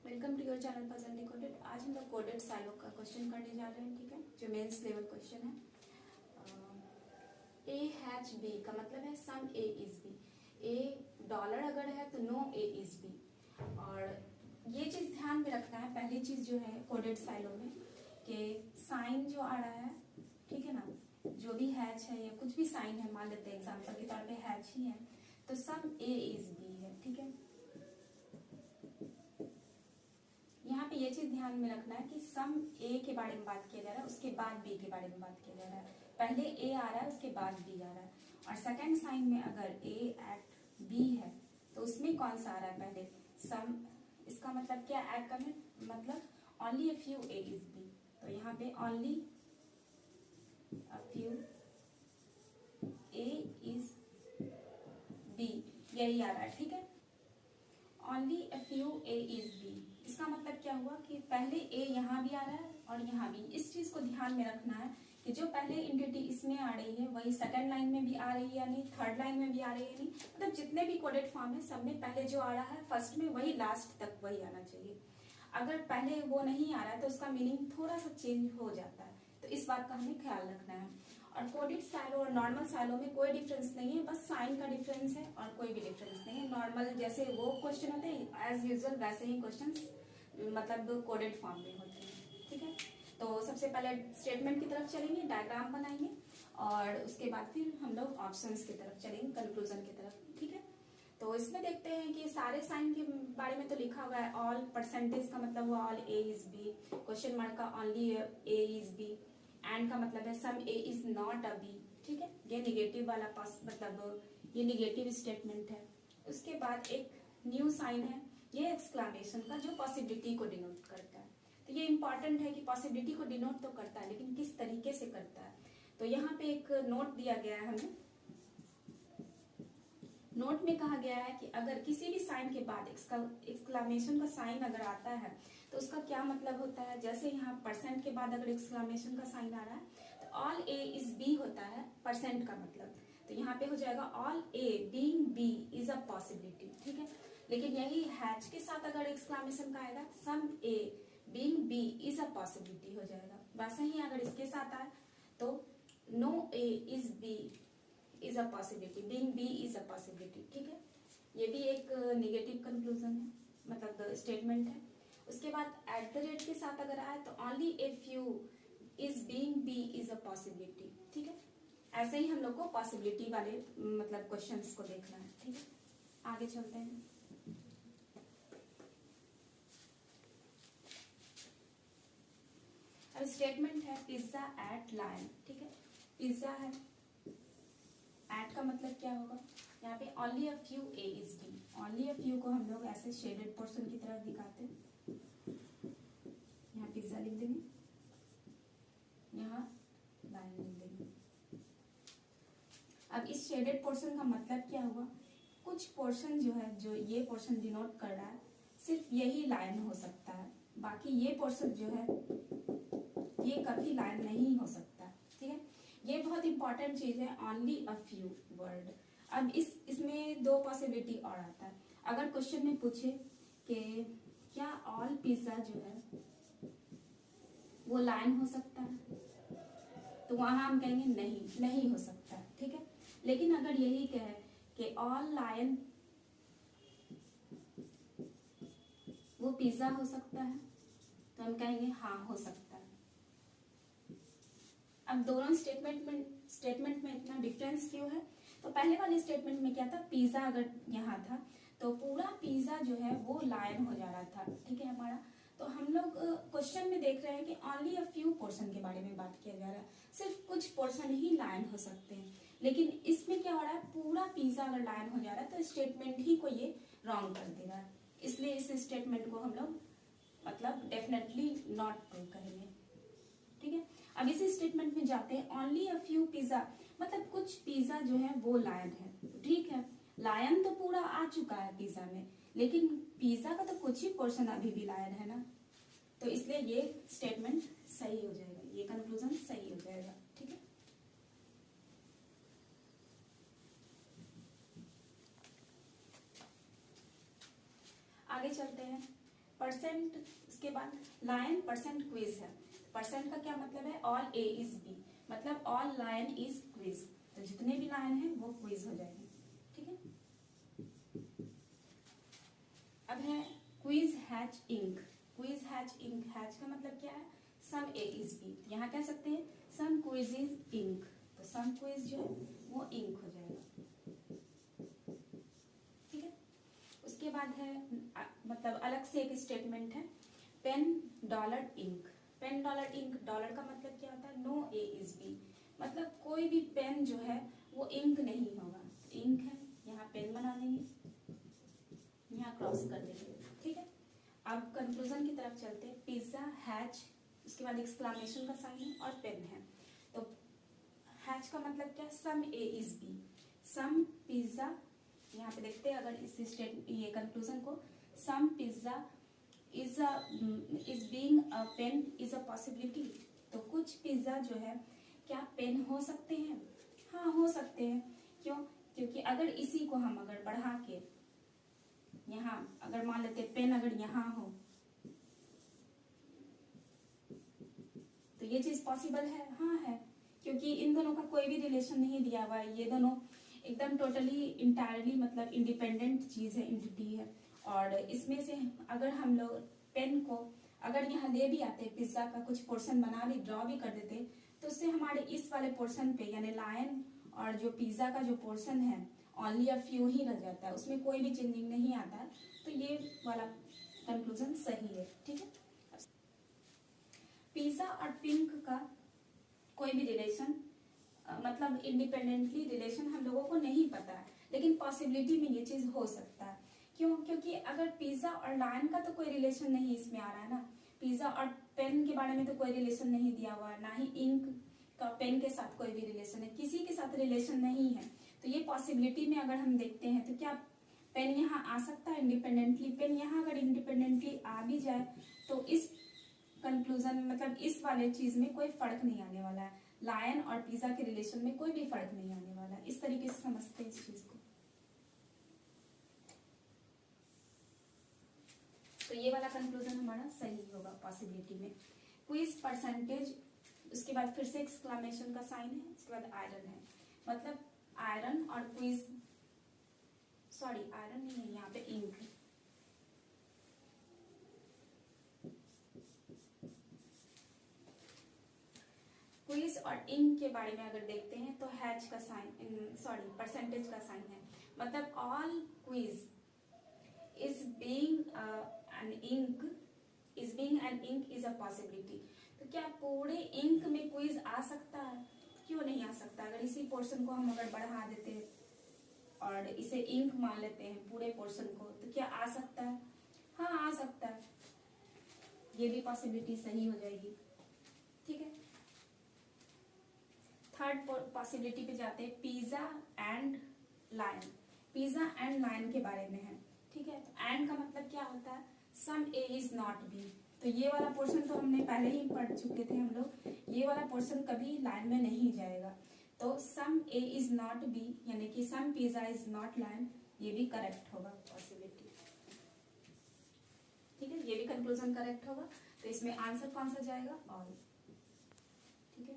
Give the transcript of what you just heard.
Welcome to your channel puzzle decoded. आज हम लोग कोडेड साइलो का क्वेश्चन करने जा रहे हैं, ठीक है, जो मेंस लेवल क्वेश्चन है। ए हैच बी का मतलब है some A is B. A dollar अगर है तो नो ए इज बी। और ये चीज ध्यान में रखना है, पहली चीज जो है कोडेड साइलो में कि साइन जो आ रहा है, ठीक है ना, जो भी हैच है या कुछ भी साइन है, मान लेते हैं एग्जाम्पल के तौर पे हैच ही है, तो सम ए इज बी है, ठीक है। यहाँ पे ये चीज ध्यान में रखना है कि सम ए के बारे में बात किया जा रहा है, उसके बाद बी के बारे में बात किया जा रहा है। पहले ए आ रहा है, उसके बाद बी आ रहा है। और सेकंड साइन में अगर ए एट बी है तो उसमें कौन सा आ रहा है पहले, सम। इसका मतलब क्या ऐड करने, मतलब only a few A is B. तो यहाँ पे only a few A is B यही आ रहा है, ठीक है। Only a few A is B, इसका मतलब क्या हुआ कि पहले ए यहाँ भी आ रहा है और यहाँ भी। इस चीज को ध्यान में रखना है कि जो पहले इंटिटी इसमें आ रही है वही सेकंड लाइन में भी आ रही है या नहीं, थर्ड लाइन में भी आ रही है नहीं, मतलब जितने भी कोडेड फॉर्म है सब में पहले जो आ रहा है फर्स्ट में वही लास्ट तक वही आना चाहिए। अगर पहले वो नहीं आ रहा है तो उसका मीनिंग थोड़ा सा चेंज हो जाता है, तो इस बात का हमें ख्याल रखना है। और कोडेड साइलो और नॉर्मल साइलो में कोई डिफरेंस नहीं है, बस साइन का डिफरेंस है और कोई भी डिफरेंस नहीं है। नॉर्मल जैसे वो क्वेश्चन होते हैं एज यूजुअल वैसे ही क्वेश्चंस मतलब कोडेड फॉर्म में होते हैं, ठीक है। तो सबसे पहले स्टेटमेंट की तरफ चलेंगे, डायग्राम बनाएंगे और उसके बाद फिर हम लोग ऑप्शंस की तरफ चलेंगे, कंक्लूजन की तरफ, ठीक है। तो इसमें देखते हैं कि सारे साइन के बारे में तो लिखा हुआ है। ऑल परसेंटेज का मतलब हुआ all A is B, question mark का only A is B, and का मतलब है some A is not a B, ठीक है। ये निगेटिव वाला पास मतलब ये निगेटिव स्टेटमेंट है। उसके बाद एक न्यू साइन है, ये एक्सक्लामेशन का, जो पॉसिबिलिटी को डिनोट करता है। तो ये इंपॉर्टेंट है कि पॉसिबिलिटी को डिनोट तो करता है लेकिन किस तरीके से करता है। तो यहाँ पे एक नोट दिया गया है हमें। नोट में कहा गया है कि अगर किसी भी साइन के बाद एक्सक्लामेशन का साइन अगर आता है तो उसका क्या मतलब होता है। जैसे यहाँ परसेंट के बाद अगर एक्सक्लामेशन का साइन आ रहा है तो ऑल ए इज बी होता है परसेंट का मतलब। तो यहाँ पे हो जाएगा all A being B is a possibility, ठीक है। लेकिन यही हैच के साथ अगर एक्सक्लामेशन का आएगा some A being B is a possibility हो जाएगा। वैसे ही अगर इसके साथ आए तो no A is B is a possibility, being B is a possibility, ठीक है। ये भी एक नेगेटिव कंक्लूजन है, मतलब स्टेटमेंट है। उसके बाद एट द रेट के साथ अगर आए तो only a few is being B is a possibility, ठीक है। ऐसे ही हम लोग को पॉसिबिलिटी वाले मतलब क्वेश्चंस को देखना है, ठीक है। आगे चलते हैं। अब स्टेटमेंट है पिज्जा एट लायन, ठीक है। पिज्जा है, एट का मतलब क्या होगा, यहाँ पे only a few A is B. Only a few को हम लोग ऐसे शेडेड पोर्शन की तरह दिखाते हैं। यहाँ पिज्जा लिख देंगे, यहाँ लाइन लिख देंगे। अब इस शेडेड पोर्शन का मतलब क्या हुआ, कुछ पोर्शन जो है, जो ये पोर्शन डिनोट कर रहा है सिर्फ यही लाइन हो सकता है, बाकी ये पोर्शन जो है ये कभी लाइन नहीं हो सकता, ठीक है। ये बहुत इंपॉर्टेंट चीज है, ओनली अ फ्यू वर्ड। अब इसमें दो पॉसिबिलिटी और आता है। अगर क्वेश्चन में पूछे कि क्या ऑल पिज्जा जो है वो लाइन हो सकता है, तो वहां हम कहेंगे नहीं, नहीं हो सकता, ठीक है। लेकिन अगर यही कहे कि ऑल लायन वो पिज्जा हो सकता है तो हम कहेंगे हाँ हो सकता है। अब दोनों स्टेटमेंट में इतना डिफरेंस क्यों है, तो पहले वाले स्टेटमेंट में क्या था, पिज्जा अगर यहाँ था तो पूरा पिज्जा जो है वो लायन हो जा रहा था, ठीक है हमारा। तो हम लोग क्वेश्चन में देख रहे हैं कि ओनली अ फ्यू पोर्शन के बारे में बात किया जा रहा है, सिर्फ कुछ पोर्शन ही लायन हो सकते हैं। लेकिन इसमें क्या हो रहा है, पूरा पिज्जा अगर लायन हो जा रहा है तो स्टेटमेंट ही को ये रॉन्ग कर दे रहा है। इसलिए इस स्टेटमेंट को हम लोग मतलब डेफिनेटली नॉट ट्रू कहेंगे, ठीक है। अब इसी स्टेटमेंट में जाते हैं, ओनली अ फ्यू पिज्जा मतलब कुछ पिज्जा जो है वो लायन है, ठीक है। लायन तो पूरा आ चुका है पिज्जा में, लेकिन पिज्जा का तो कुछ ही पोर्शन अभी भी लायन है ना, तो इसलिए ये स्टेटमेंट सही हो जाएगा, ये कंक्लूजन सही हो जाएगा, ठीक है। आगे चलते हैं। परसेंट, उसके बाद लायन परसेंट क्विज है। परसेंट का क्या मतलब है, ऑल ए इज बी, मतलब ऑल लायन इज क्विज, तो जितने भी लायन है वो क्विज हो जाएंगे, ठीक है। अब है quiz hatch ink. Quiz hatch ink, hatch का मतलब क्या है, सम ए इज बी, यहाँ कह सकते हैं सम क्विज इज इंक, तो सम क्विज जो है वो इंक हो जाएगा, ठीक है। उसके बाद है मतलब अलग से एक स्टेटमेंट है, pen dollar ink. Pen dollar ink, dollar का मतलब क्या होता है, नो ए इज बी, मतलब कोई भी पेन जो है वो इंक नहीं होगा, इंक है, यहाँ पेन बना देंगे, यहाँ क्रॉस कर देंगे, ठीक है। अब कंक्लूजन की तरफ चलते हैं, पिज्जा हैच, उसके बाद एक्सक्लामेशन का साइन है और पेन है, तो हैच का मतलब क्या, some A is B, some pizza, यहाँ पे देखते हैं अगर इस ये कंक्लूजन को, some pizza is being a pen is a possibility, तो कुछ पिज्जा जो है क्या पेन हो सकते हैं, हाँ हो सकते हैं, क्यों, क्योंकि अगर इसी को हम अगर बढ़ा के यहाँ अगर मान लेते पेन अगर यहाँ हो तो ये चीज पॉसिबल है, हाँ है, क्योंकि इन दोनों का कोई भी रिलेशन नहीं दिया हुआ है, ये दोनों एकदम टोटली इंटायरली मतलब इंडिपेंडेंट चीज है, एंटिटी है, और इसमें से अगर हम लोग पेन को अगर यहाँ दे भी आते, पिज्जा का कुछ पोर्शन बना भी ड्रॉ भी कर देते, तो उससे हमारे इस वाले पोर्शन पे यानी लायन और जो पिज्जा का जो पोर्शन है ओनली अ फ्यू ही रह जाता है, उसमें कोई भी चेंजिंग नहीं आता है, तो ये वाला कंक्लूजन सही है, ठीक है। पिज्जा और पिंक का कोई भी रिलेशन मतलब इंडिपेंडेंटली रिलेशन हम लोगों को नहीं पता है, लेकिन पॉसिबिलिटी में ये चीज हो सकता है, क्यों, क्योंकि अगर पिज्जा और लायन का तो कोई रिलेशन नहीं इसमें आ रहा है ना, पिज्जा और पेन के बारे में तो कोई रिलेशन नहीं दिया हुआ है, ना ही इंक का पेन के साथ कोई भी रिलेशन है, किसी के साथ रिलेशन नहीं है, तो ये पॉसिबिलिटी में अगर हम देखते हैं तो क्या पेन यहाँ आ सकता है इंडिपेंडेंटली, पेन यहाँ अगर इंडिपेंडेंटली आ भी जाए तो इस कंक्लूजन मतलब इस वाले चीज में कोई फर्क नहीं आने वाला है, लायन और पिज्जा के रिलेशन में कोई भी फर्क नहीं आने वाला है, इस तरीके से समझते हैं इस चीज को। तो ये वाला कंक्लूजन हमारा सही होगा पॉसिबिलिटी में। क्विज परसेंटेज, उसके बाद फिर से एक्सक्लामेशन का साइन है, उसके बाद आयरन है, मतलब आयरन और क्विज, सॉरी आयरन नहीं है यहाँ पे, इंक, क्विज और इंक के बारे में अगर देखते हैं तो हैच का साइन, सॉरी परसेंटेज का साइन है, मतलब all quiz is being an ink, is being an ink is a possibility, तो क्या पूरे इंक में क्विज आ सकता है, क्यों नहीं आ सकता, अगर इसी पोर्शन को हम अगर बढ़ा देते हैं और इसे इंक मान लेते हैं पूरे पोर्शन को, तो क्या आ सकता है, हाँ आ सकता है, ये भी पॉसिबिलिटी सही हो जाएगी, ठीक है। थर्ड पॉसिबिलिटी पे जाते हैं, pizza and lion, pizza and lion के बारे में है, ठीक है। तो एंड का मतलब क्या होता है, some A is not be, तो ये वाला पोर्शन तो हमने पहले ही पढ़ चुके थे हम लोग, ये वाला पोर्शन कभी लाइन में नहीं जाएगा, तो सम ए इज नॉट बी यानी कि सम पिज्जा इज नॉट लायन, ये भी करेक्ट होगा पॉसिबिलिटी, ठीक है, ये भी कंक्लूजन करेक्ट होगा, तो इसमें आंसर कौन सा जाएगा, ऑल, ठीक है।